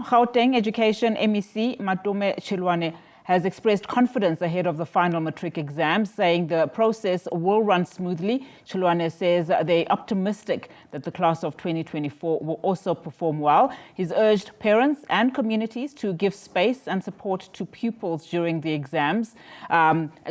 Gauteng Education MEC Matome Chiloane has expressed confidence ahead of the final matric exams, saying the process will run smoothly. Chiloane says they're optimistic that the class of 2024 will also perform well. He's urged parents and communities to give space and support to pupils during the exams,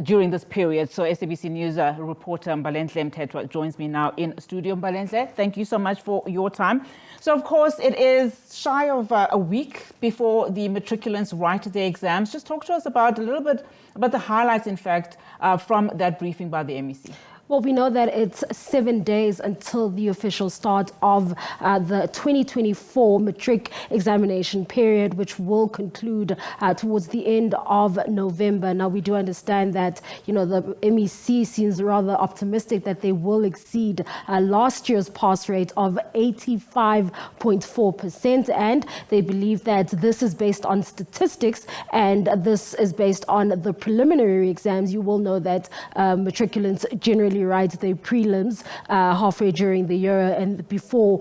during this period. So SABC News reporter Mbalenhle Mthethwa joins me now in studio. Mbalenhle, thank you so much for your time. So, of course, it is shy of a week before the matriculants write their exams. Just talk to us about a little bit about the highlights, in fact, from that briefing by the MEC. Well, we know that it's 7 days until the official start of the 2024 matric examination period, which will conclude towards the end of November. Now, we do understand that, the MEC seems rather optimistic that they will exceed last year's pass rate of 85.4%. And they believe that this is based on statistics and this is based on the preliminary exams. You will know that matriculants generally write their prelims halfway during the year and before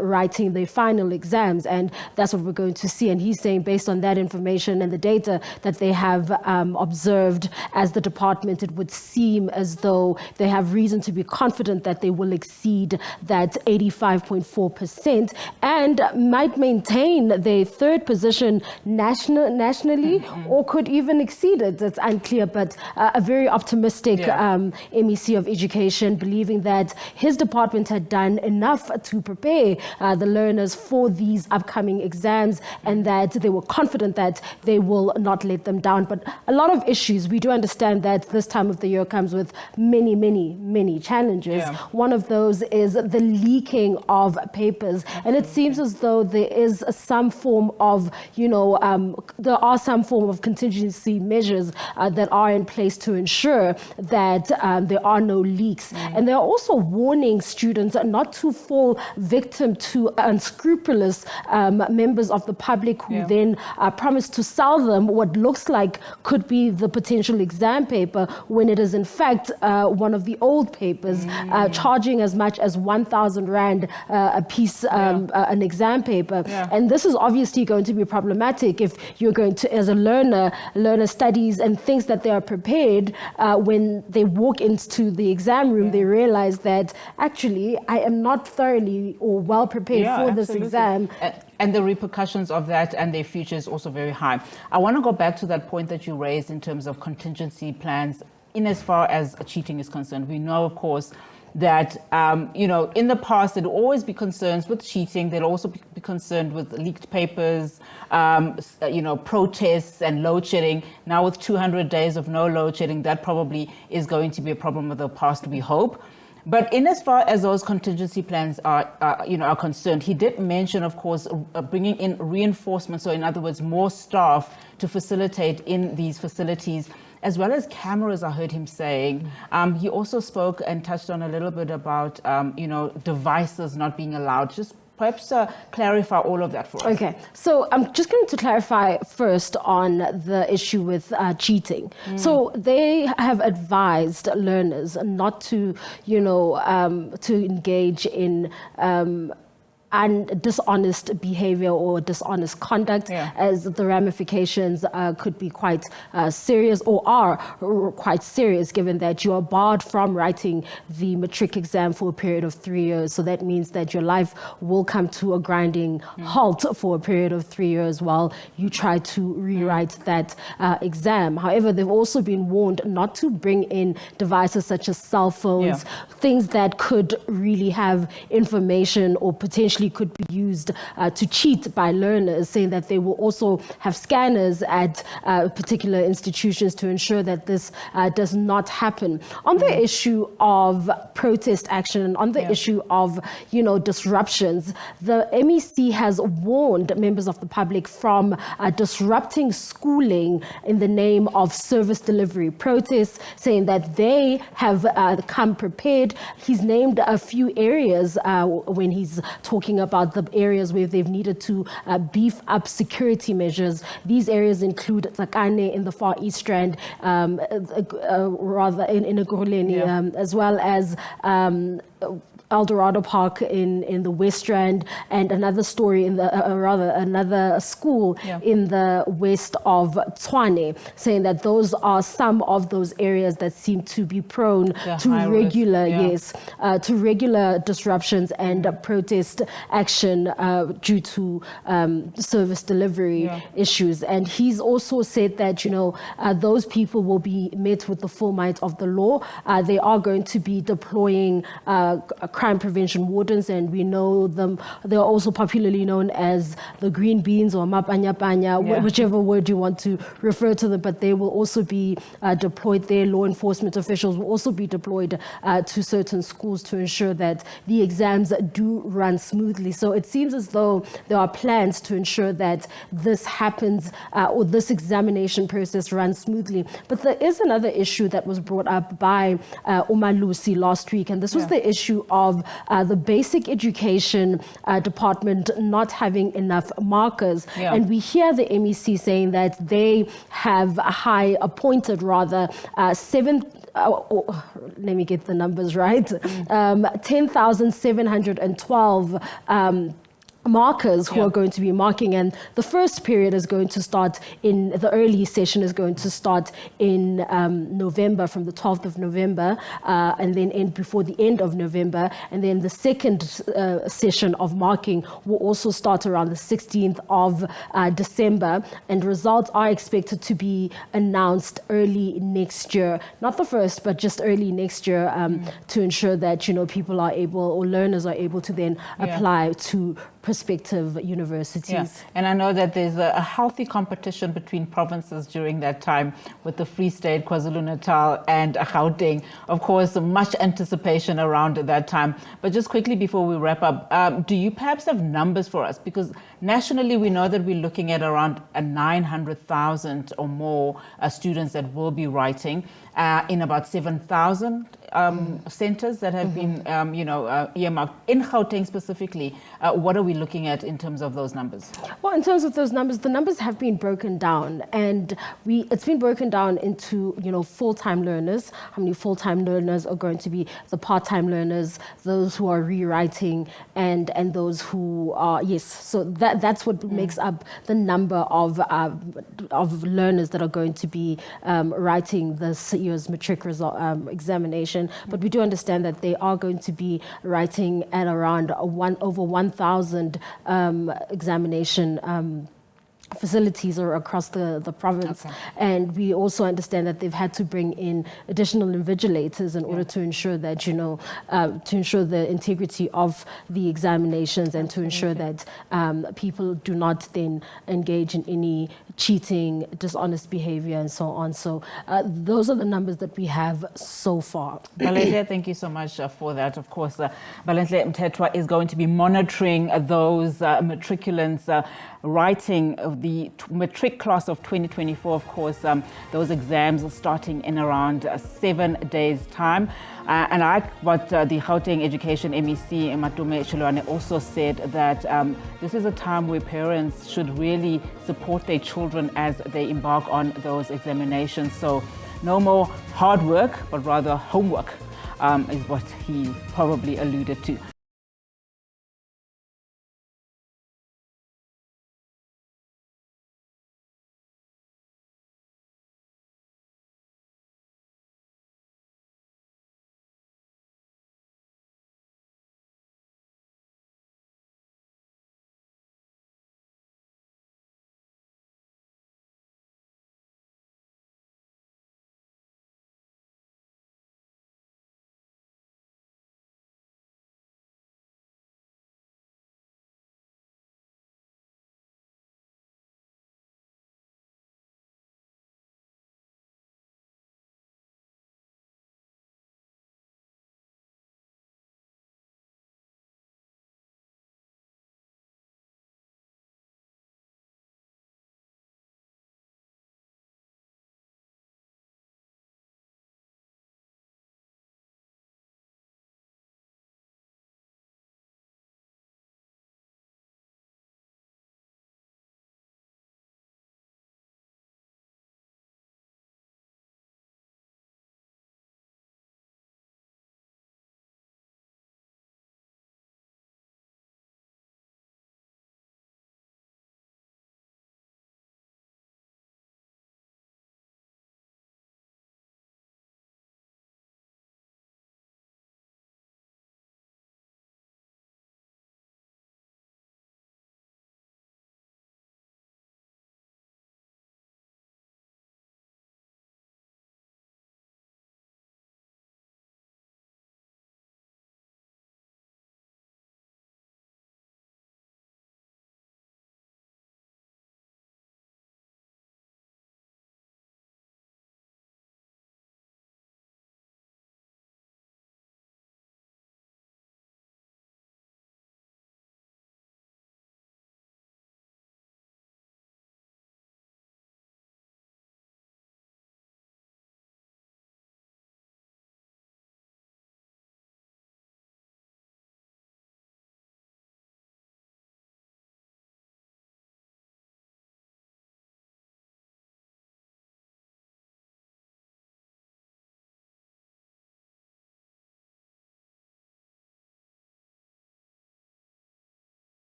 writing their final exams, and that's what we're going to see. And he's saying, based on that information and the data that they have observed as the department, it would seem as though they have reason to be confident that they will exceed that 85.4% and might maintain their third position nationally or could even exceed it. It's unclear, but a very optimistic MEC of Education, believing that his department had done enough to prepare the learners for these upcoming exams and that they were confident that they will not let them down. But a lot of issues, we do understand that this time of the year comes with many challenges. Yeah. One of those is the leaking of papers. And it seems as though there is some form of, there are some form of contingency measures that are in place to ensure that there are no leaks. And they're also warning students not to fall victim to unscrupulous members of the public who then promise to sell them what looks like could be the potential exam paper when it is in fact one of the old papers, charging as much as 1,000 Rand a piece, an exam paper. And this is obviously going to be problematic if you're going to, as a learner studies and thinks that they are prepared. When they walk into the exam room, they realize that actually I am not thoroughly or well prepared for this exam. And the repercussions of that and their future is also very high. I want to go back to that point that you raised in terms of contingency plans in as far as cheating is concerned. We know, of course, that, in the past, there'd always be concerns with cheating. They'd also be concerned with leaked papers, protests and load shedding. Now with 200 days of no load shedding, that probably is going to be a problem of the past, we hope. But in as far as those contingency plans are concerned, he did mention, of course, bringing in reinforcement. So in other words, more staff to facilitate in these facilities, as well as cameras, I heard him saying. He also spoke and touched on a little bit about, devices not being allowed. Just perhaps clarify all of that for us. Okay, so I'm just going to clarify first on the issue with cheating. So they have advised learners not to, to engage in and dishonest behavior or dishonest conduct, as the ramifications could be quite serious or are quite serious, given that you are barred from writing the matric exam for a period of 3 years. So that means that your life will come to a grinding halt for a period of 3 years while you try to rewrite that exam. However, they've also been warned not to bring in devices such as cell phones, things that could really have information or potentially could be used to cheat by learners, saying that they will also have scanners at particular institutions to ensure that this does not happen. On the issue of protest action, on the issue of, disruptions, the MEC has warned members of the public from disrupting schooling in the name of service delivery protests, saying that they have come prepared. He's named a few areas when he's talking about the areas where they've needed to beef up security measures. These areas include Tsakane in the Far East Strand, rather in Ekurhuleni, as well as Eldorado Park in the West Rand, and another story in the another school in the west of Tshwane, saying that those are some of those areas that seem to be prone to regular to regular disruptions and protest action due to service delivery issues. And he's also said that those people will be met with the full might of the law. They are going to be deploying crime prevention wardens, and we know them. They are also popularly known as the green beans or mapanya, whichever word you want to refer to them. But they will also be deployed there. Law enforcement officials will also be deployed to certain schools to ensure that the exams do run smoothly. So it seems as though there are plans to ensure that this happens or this examination process runs smoothly. But there is another issue that was brought up by Umalusi last week, and this was the issue of the basic education department not having enough markers. And we hear the MEC saying that they have appointed let me get the numbers right, 10,712 markers who are going to be marking, and the first period is going to start in the early session is going to start in November, from the 12th of November, and then end before the end of November, and then the second session of marking will also start around the 16th of December, and results are expected to be announced early next year, not the first, but just early next year, to ensure that people are able, or learners are able to then apply to prospective universities. And I know that there's a healthy competition between provinces during that time, with the Free State, KwaZulu-Natal and Gauteng. Of course, much anticipation around that time. But just quickly before we wrap up, do you perhaps have numbers for us? Because nationally, we know that we're looking at around 900,000 or more students that will be writing in about 7,000 centers that have been, earmarked. In Gauteng specifically, what are we looking at in terms of those numbers? Well, in terms of those numbers, the numbers have been broken down, and it's been broken down into, full-time learners. How many full-time learners are going to be the part-time learners, those who are rewriting, and those who are, so that's what makes up the number of learners that are going to be writing this year's matric result examination. But we do understand that they are going to be writing at around over 1,000 examination facilities are across the province. And we also understand that they've had to bring in additional invigilators in order to ensure that, to ensure the integrity of the examinations and to ensure that people do not then engage in any cheating, dishonest behavior and so on. So those are the numbers that we have so far. Balenhle, thank you so much for that. Of course, Balenhle Mthethwa is going to be monitoring those matriculants writing the matric class of 2024. Of course, those exams are starting in around 7 days' time. And like what the Gauteng Education MEC Matome Chiloane also said, that this is a time where parents should really support their children as they embark on those examinations. So no more hard work, but rather homework is what he probably alluded to.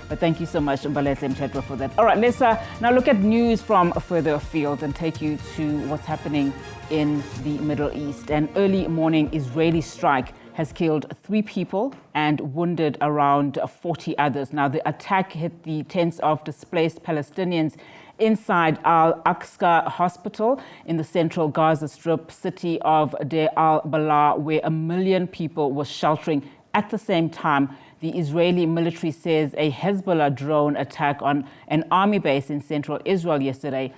But thank you so much, Mbaletse Mthethwa, for that. All right, let's now look at news from further afield and take you to what's happening in the Middle East. An early morning Israeli strike has killed 3 people and wounded around 40 others. Now, the attack hit the tents of displaced Palestinians inside Al-Aqsa Hospital in the central Gaza Strip city of Deir al-Balah, where 1 million people were sheltering at the same time. The Israeli military says a Hezbollah drone attack on an army base in central Israel yesterday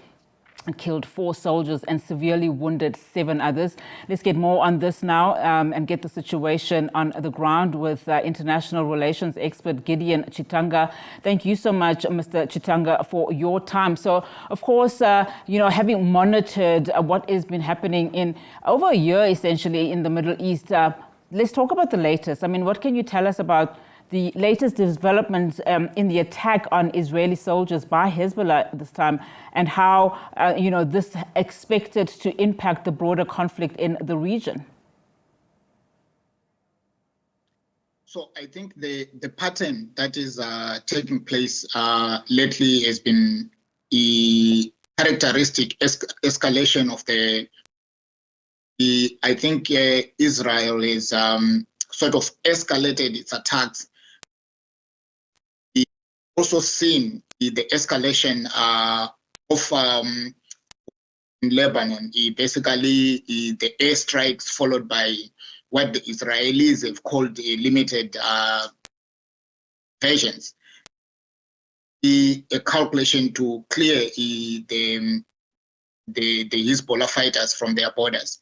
killed 4 soldiers and severely wounded 7 others. Let's get more on this now and get the situation on the ground with international relations expert Gideon Chitanga. Thank you so much, Mr. Chitanga, for your time. So, of course, having monitored what has been happening in over a year, essentially, in the Middle East, let's talk about the latest. I mean, what can you tell us about the latest developments in the attack on Israeli soldiers by Hezbollah this time, and how this expected to impact the broader conflict in the region? So I think the pattern that is taking place lately has been a characteristic escalation of I think Israel has sort of escalated its attacks. Also seen the escalation of in Lebanon, basically the airstrikes followed by what the Israelis have called limited versions. A calculation to clear the Hezbollah fighters from their borders.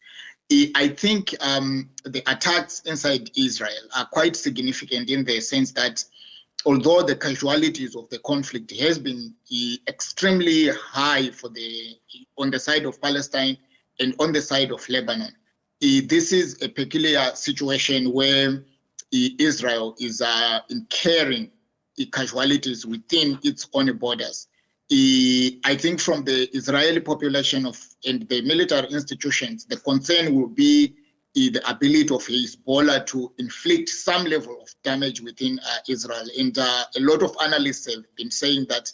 I think the attacks inside Israel are quite significant in the sense that although the casualties of the conflict has been extremely high on the side of Palestine and on the side of Lebanon, this is a peculiar situation where Israel is incurring casualties within its own borders. I think from the Israeli population and the military institutions, the concern will be the ability of Hezbollah to inflict some level of damage within Israel. And a lot of analysts have been saying that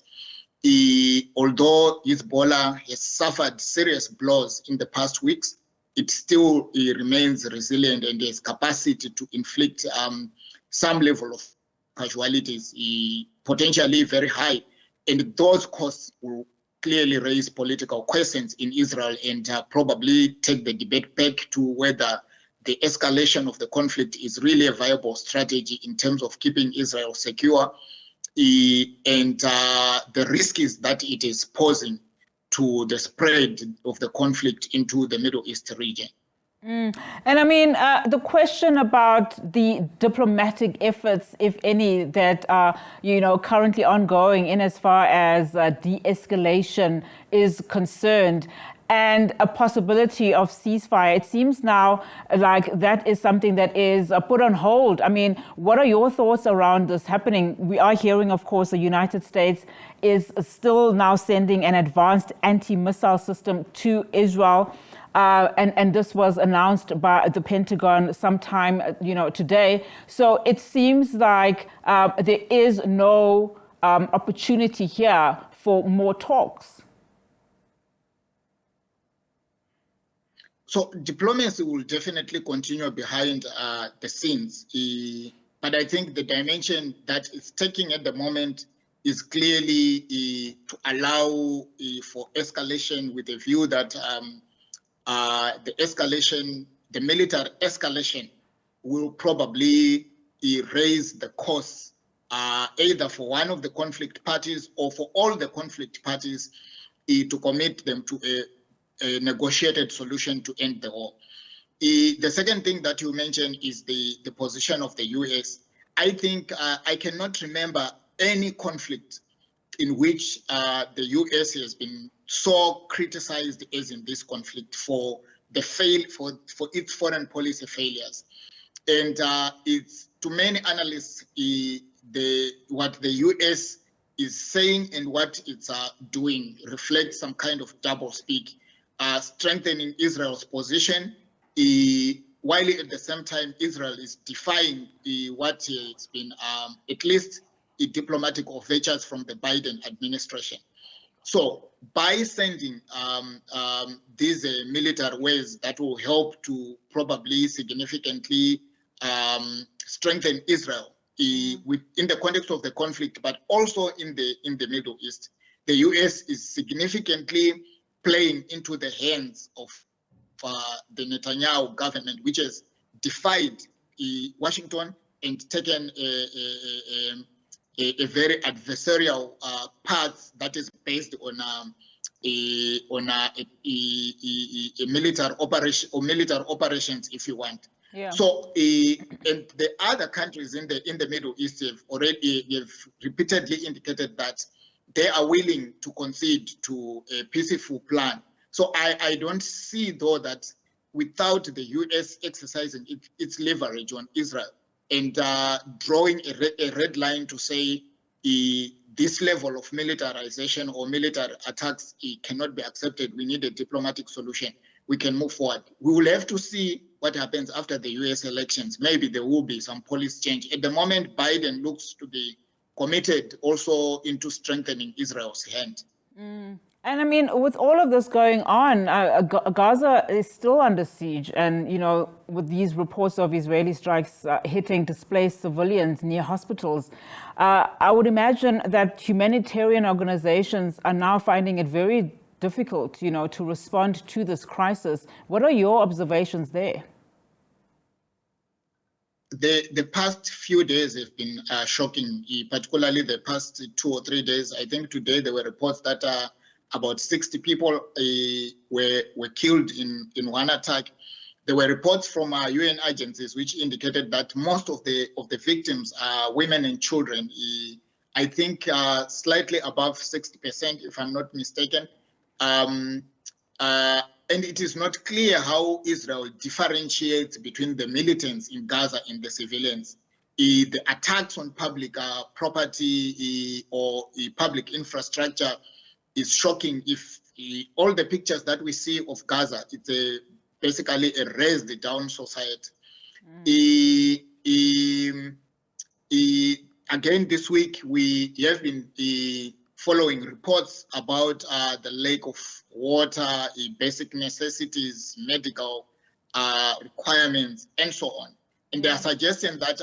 although Hezbollah has suffered serious blows in the past weeks, it still remains resilient and has capacity to inflict some level of casualties, potentially very high. And those costs will clearly raise political questions in Israel and probably take the debate back to whether the escalation of the conflict is really a viable strategy in terms of keeping Israel secure, and the risk is that it is posing to the spread of the conflict into the Middle East region. And I mean, the question about the diplomatic efforts, if any, that are, currently ongoing in as far as de-escalation is concerned, and a possibility of ceasefire. It seems now like that is something that is put on hold. I mean, what are your thoughts around this happening? We are hearing, of course, the United States is still now sending an advanced anti-missile system to Israel. And this was announced by the Pentagon sometime, today. So it seems like there is no opportunity here for more talks. So diplomacy will definitely continue behind the scenes. But I think the dimension that it's taking at the moment is clearly to allow for escalation with a view that the military escalation will probably raise the costs either for one of the conflict parties or for all the conflict parties to commit them to a negotiated solution to end the war. The second thing that you mentioned is the position of the US. I think I cannot remember any conflict in which the US has been so criticized as in this conflict for its foreign policy failures. And it's to many analysts, what the US is saying and what it's doing reflects some kind of doublespeak, strengthening Israel's position, while at the same time Israel is defying what it's been at least diplomatic overtures from the Biden administration. So by sending these military ways that will help to probably significantly strengthen Israel in the context of the conflict, but also in the Middle East, the US is significantly playing into the hands of the Netanyahu government, which has defied Washington and taken a very adversarial path that is based on a military operation or military operations, if you want. Yeah. So, and the other countries in the Middle East have repeatedly indicated that they are willing to concede to a peaceful plan. So I don't see, though, that without the US exercising its leverage on Israel and drawing a red line to say this level of militarization or military attacks cannot be accepted, we need a diplomatic solution, we can move forward. We will have to see what happens after the US elections. Maybe there will be some policy change. At the moment, Biden looks to be committed also into strengthening Israel's hand. And I mean, with all of this going on, Gaza is still under siege. And, you know, with these reports of Israeli strikes hitting displaced civilians near hospitals, I would imagine that humanitarian organizations are now finding it very difficult, you know, to respond to this crisis. What are your observations there? The past few days have been shocking, particularly the past 2 or 3 days. I think today there were reports that about 60 people were killed in one attack. There were reports from UN agencies which indicated that most of the victims are women and children. I think slightly above 60%, if I'm not mistaken. And it is not clear how Israel differentiates between the militants in Gaza and the civilians. The attacks on public property or public infrastructure is shocking. If all the pictures that we see of Gaza, it's basically a raised down society. Again, this week we have been following reports about the lack of water, basic necessities, medical requirements, and so on. And there are suggestions that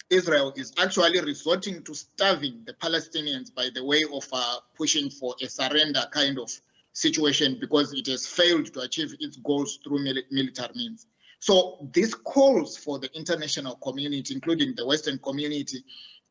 Israel is actually resorting to starving the Palestinians by the way of pushing for a surrender kind of situation because it has failed to achieve its goals through military means. So this calls for the international community, including the Western community,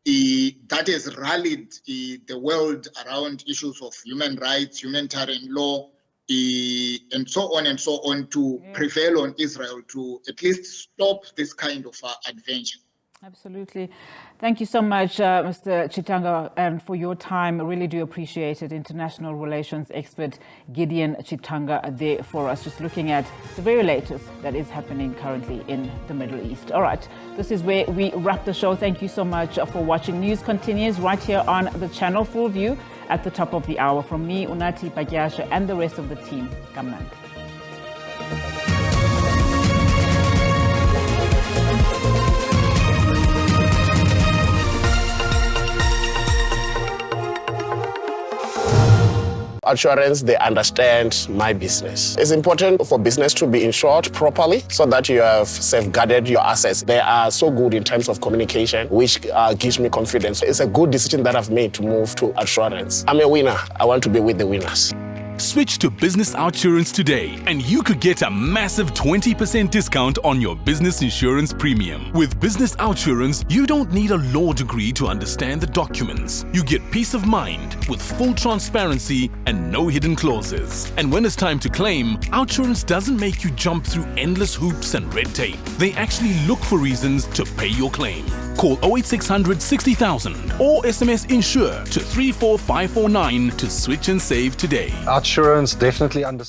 that has rallied the world around issues of human rights, humanitarian law, and so on, to prevail on Israel to at least stop this kind of adventure. Absolutely. Thank you so much, Mr. Chitanga, and for your time. I really do appreciate it. International relations expert Gideon Chitanga there for us, just looking at the very latest that is happening currently in the Middle East. All right, this is where we wrap the show. Thank you so much for watching. News continues right here on the channel. Full view at the top of the hour. From me, Unati Pagyasha, and the rest of the team. Kamnand. Assurance, they understand my business. It's important for business to be insured properly so that you have safeguarded your assets. They are so good in terms of communication, which gives me confidence. It's a good decision that I've made to move to Assurance. I'm a winner. I want to be with the winners. Switch to Business Outsurance today and you could get a massive 20% discount on your business insurance premium. With Business Outsurance, you don't need a law degree to understand the documents. You get peace of mind with full transparency and no hidden clauses. And when it's time to claim, Outsurance doesn't make you jump through endless hoops and red tape. They actually look for reasons to pay your claim. Call 08600 60,000 or SMS INSURE to 34549 to switch and save today. Outsurance definitely understands.